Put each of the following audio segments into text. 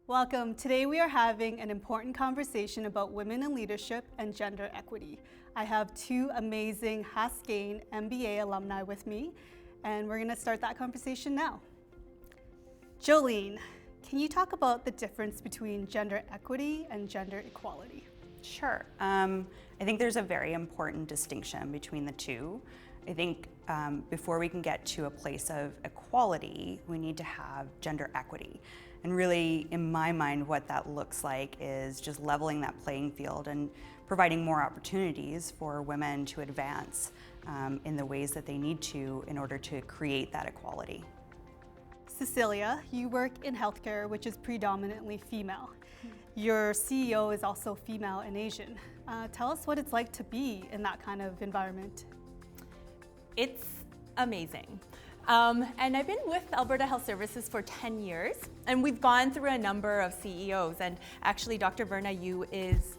Welcome. Today we are having an important conversation about women in leadership and gender equity. I have two amazing Haskayne MBA alumni with me, and we're going to start that conversation now. Jolene, can you talk about the difference between gender equity and gender equality? Sure. I think there's a very important distinction between the two. I think before we can get to a place of equality, we need to have gender equity. And really, in my mind, what that looks like is just leveling that playing field and providing more opportunities for women to advance in the ways that they need to in order to create that equality. Cecilia, you work in healthcare, which is predominantly female. Your CEO is also female and Asian. Tell us what it's like to be in that kind of environment. It's amazing. And I've been with Alberta Health Services for 10 years, and we've gone through a number of CEOs, and actually Dr. Verna Yu is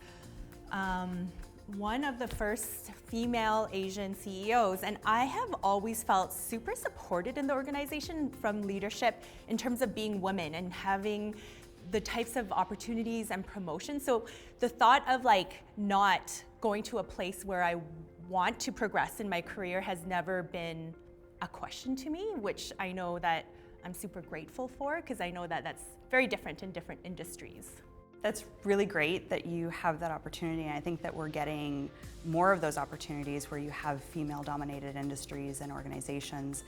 one of the first female Asian CEOs, and I have always felt super supported in the organization from leadership in terms of being women and having the types of opportunities and promotions. So the thought of not going to a place where I want to progress in my career has never been a question to me, which I know that I'm super grateful for, because I know that that's very different in different industries. That's really great that you have that opportunity, and I think that we're getting more of those opportunities where you have female-dominated industries and organizations.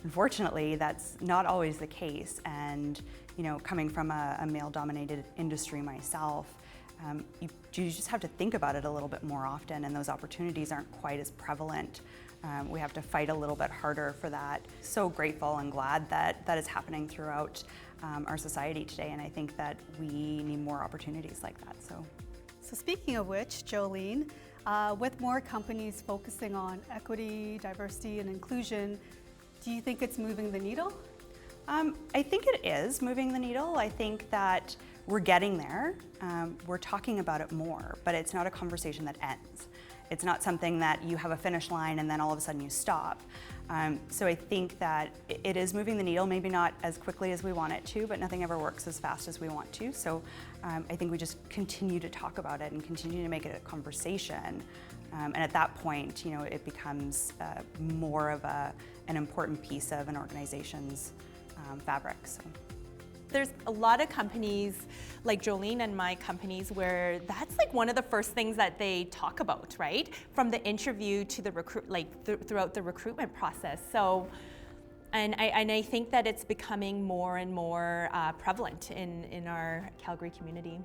Unfortunately, that's not always the case, and coming from a male-dominated industry myself, you just have to think about it a little bit more often, and those opportunities aren't quite as prevalent. We have to fight a little bit harder for that. So grateful and glad that that is happening throughout our society today, and I think that we need more opportunities like that. So speaking of which, Jolene, with more companies focusing on equity, diversity, and inclusion, do you think it's moving the needle? I think it is moving the needle. I think that we're getting there. We're talking about it more, but it's not a conversation that ends. It's not something that you have a finish line and then all of a sudden you stop. So I think that it is moving the needle, maybe not as quickly as we want it to, but nothing ever works as fast as we want to. So I think we just continue to talk about it and continue to make it a conversation. And at that point, it becomes more of an important piece of an organization's fabric. So. There's a lot of companies like Jolene and my companies where that's one of the first things that they talk about, right? From the interview to the throughout the recruitment process. So, and I think that it's becoming more and more prevalent in our Calgary community.